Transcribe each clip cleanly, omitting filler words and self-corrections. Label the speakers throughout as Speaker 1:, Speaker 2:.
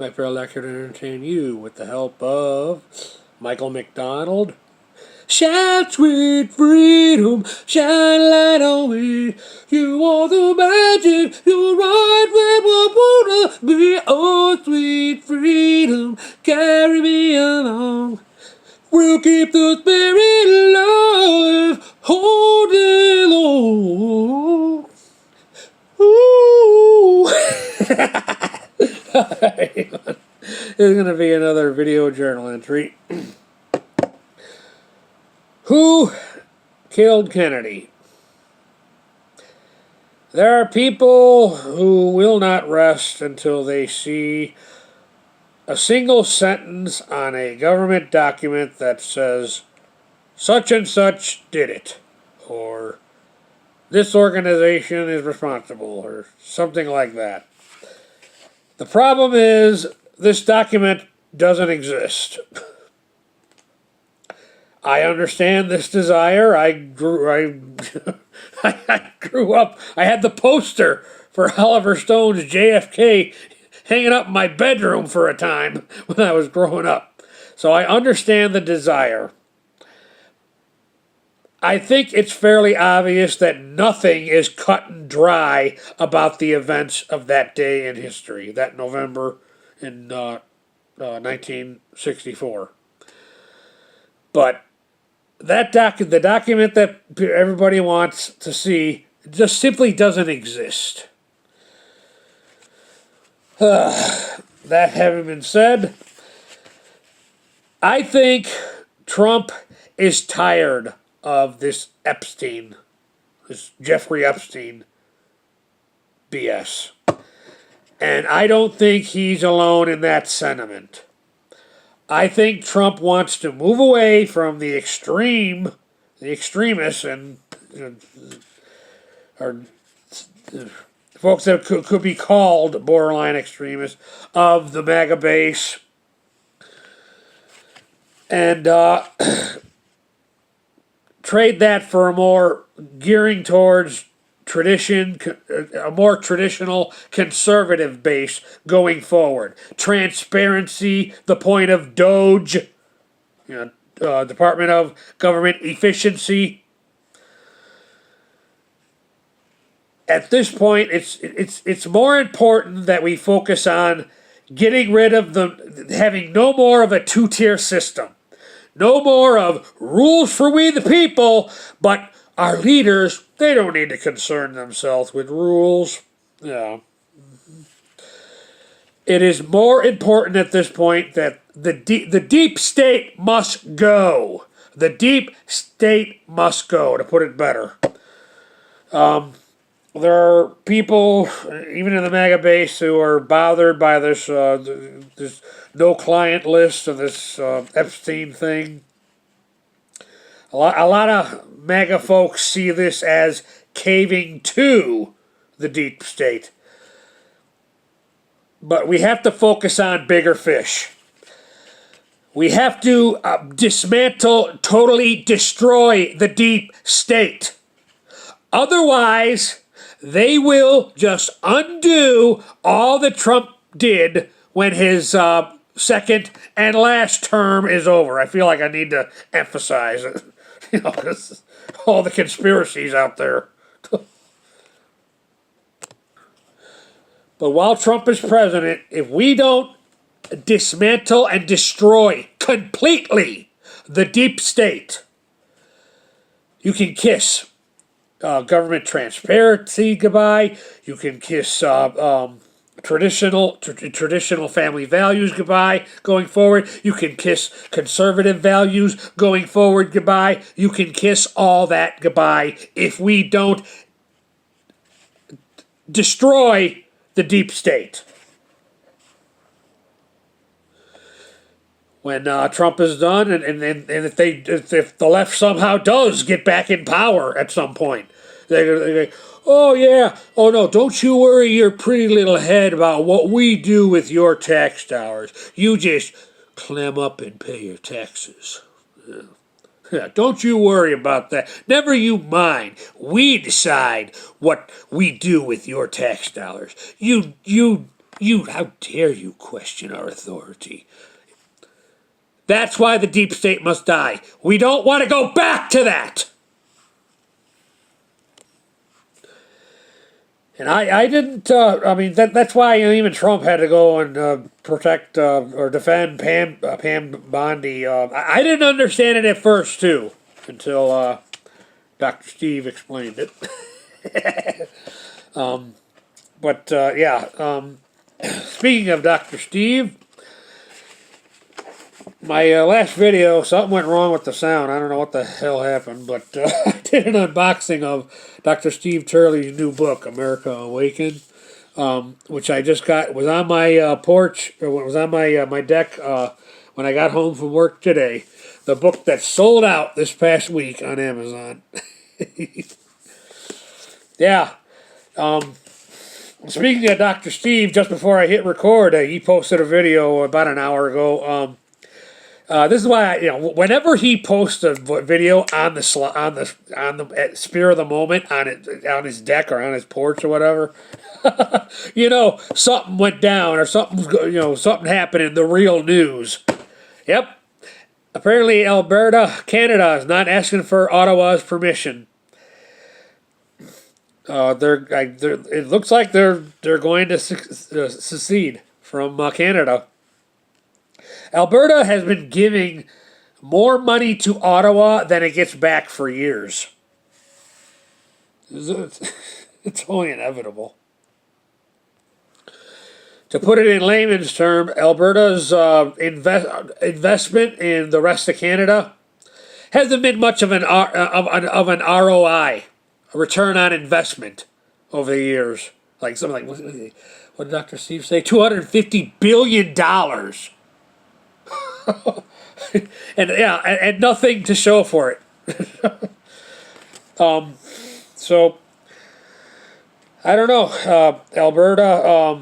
Speaker 1: I feel like I could entertain you with the help of Michael McDonald. Shout sweet freedom, shine light on me. You are the magic, you're right where I wanna be. Oh, sweet freedom, carry me along. We'll keep the spirit alive, holding on. Ooh. There's going to be another video journal entry. Who killed Kennedy? There are people who will not rest until they see a single sentence on a government document that says, such and such did it, or this organization is responsible, or something like that. The problem is, this document doesn't exist. I understand this desire. I grew up. I had the poster for Oliver Stone's JFK hanging up in my bedroom for a time when I was growing up. So I understand the desire. I think it's fairly obvious that nothing is cut and dry about the events of that day in history, that November in 1964. But the document that everybody wants to see just simply doesn't exist. That having been said, I think Trump is tired of this Epstein, this Jeffrey Epstein BS. And I don't think he's alone in that sentiment. I think Trump wants to move away from the extremists and or folks that could be called borderline extremists of the MAGA base, and trade that for a more gearing towards tradition, a more traditional conservative base going forward. Transparency, the point of Doge, Department of Government Efficiency. At this point, it's more important that we focus on getting rid of having no more of a two-tier system. No more of rules for we the people, but our leaders, they don't need to concern themselves with rules. Yeah. It is more important at this point that the deep state must go. The deep state must go, to put it better. There are people, even in the MAGA base, who are bothered by this this no-client list of this Epstein thing. A lot of MAGA folks see this as caving to the deep state. But we have to focus on bigger fish. We have to dismantle, totally destroy the deep state. Otherwise, they will just undo all that Trump did when his second and last term is over. I feel like I need to emphasize it. All the conspiracies out there. But while Trump is president, if we don't dismantle and destroy completely the deep state, you can kiss government transparency goodbye. You can kiss traditional family values goodbye going forward. You can kiss conservative values going forward goodbye. You can kiss all that goodbye if we don't destroy the deep state. When Trump is done, and if the left somehow does get back in power at some point, they go, oh yeah, oh no, don't you worry your pretty little head about what we do with your tax dollars. You just clam up and pay your taxes. Yeah, don't you worry about that. Never you mind. We decide what we do with your tax dollars. You How dare you question our authority? That's why the deep state must die. We don't want to go back to that. And I didn't, I mean, that's why even Trump had to go and protect or defend Pam Bondi. I didn't understand it at first, too, until Dr. Steve explained it. Speaking of Dr. Steve, my last video, something went wrong with the sound. I don't know what the hell happened, but I did an unboxing of Dr. Steve Turley's new book, America Awakened, which I just got. It was on my porch, or it was on my deck when I got home from work today. The book that sold out this past week on Amazon. Yeah. Speaking of Dr. Steve, just before I hit record, he posted a video about an hour ago. This is why whenever he posts a video on the spur of the moment on his deck or on his porch or whatever, something went down or something happened in the real news. Yep. Apparently, Alberta, Canada, is not asking for Ottawa's permission. It looks like they're going to secede from Canada. Alberta has been giving more money to Ottawa than it gets back for years. It's only inevitable. To put it in layman's term, Alberta's investment in the rest of Canada hasn't been much of an ROI, a return on investment, over the years. Like something like, what did Dr. Steve say? $250 billion. and nothing to show for it. So I don't know. Alberta,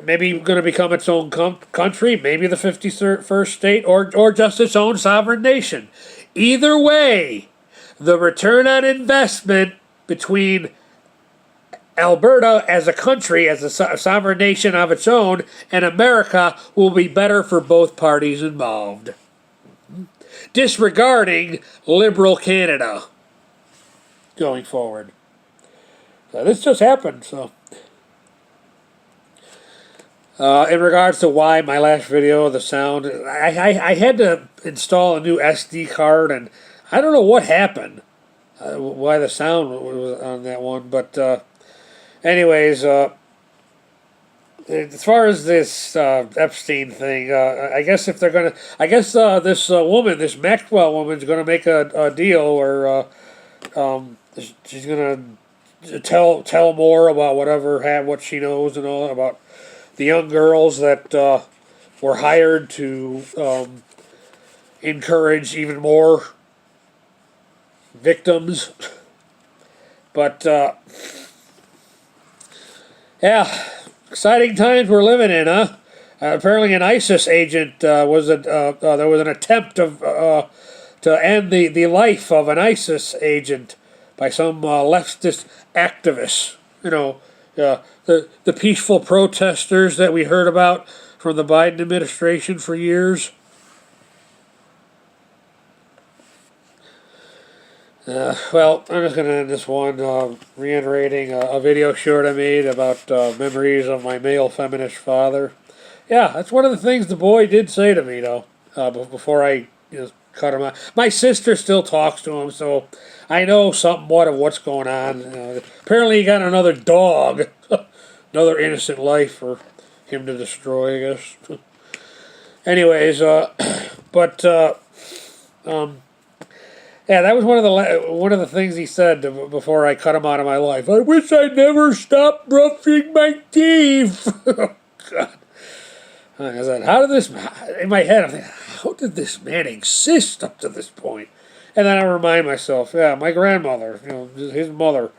Speaker 1: maybe going to become its own country, maybe the 51st state, or just its own sovereign nation. Either way, the return on investment between Alberta as a country, as a sovereign nation of its own, and America will be better for both parties involved. Disregarding liberal Canada going forward. So this just happened, so. In regards to why my last video, the sound, I had to install a new SD card, and I don't know what happened, why the sound was on that one, but anyways, as far as this Epstein thing, I guess if they're gonna, this woman, this Maxwell woman's gonna make a deal where she's gonna tell more about what she knows and all about the young girls that were hired to encourage even more victims, but yeah. Exciting times we're living in, huh? Apparently, an ISIS agent there was an attempt to end the life of an ISIS agent by some leftist activists. The peaceful protesters that we heard about from the Biden administration for years. Well, I'm just going to end this one reiterating a video short I made about memories of my male feminist father. Yeah, that's one of the things the boy did say to me, though, before I cut him out. My sister still talks to him, so I know somewhat of what's going on. Apparently he got another dog, another innocent life for him to destroy, I guess. Anyways, yeah, that was one of the things he said before I cut him out of my life. I wish I'd never stopped brushing my teeth. Oh, God. I said, in my head, I'm thinking, how did this man exist up to this point? And then I remind myself, yeah, my grandmother, his mother,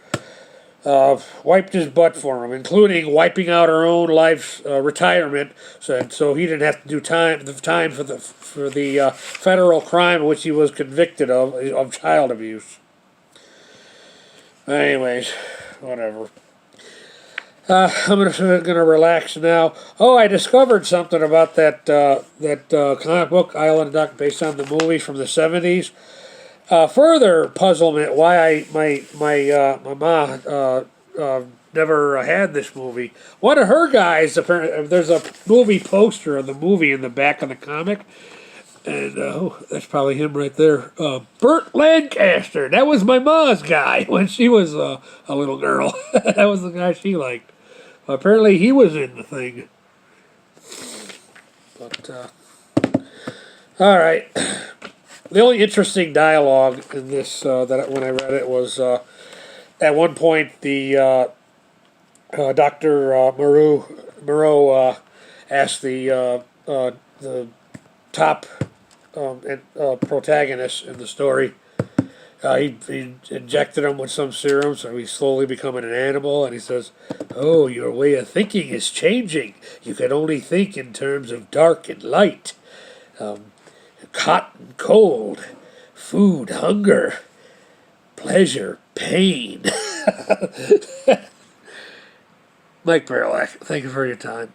Speaker 1: wiped his butt for him, including wiping out her own life's retirement, so he didn't have to do time for the federal crime which he was convicted of child abuse. Anyways, whatever. I'm gonna relax now. Oh, I discovered something about that comic book Island Duck based on the movie from the '70s. Further puzzlement why my mom never had this movie. One of her guys apparently there's a movie poster of the movie in the back of the comic. And oh, that's probably him right there. Burt Lancaster. That was my ma's guy when she was a little girl. That was the guy she liked. Apparently, he was in the thing. But all right. The only interesting dialogue in this that when I read it was at one point the Dr. Moreau asked the top protagonist in the story. He injected him with some serum, so he's slowly becoming an animal. And he says, "Oh, your way of thinking is changing. You can only think in terms of dark and light, hot and cold, food, hunger, pleasure, pain." Mike Barrelak, thank you for your time.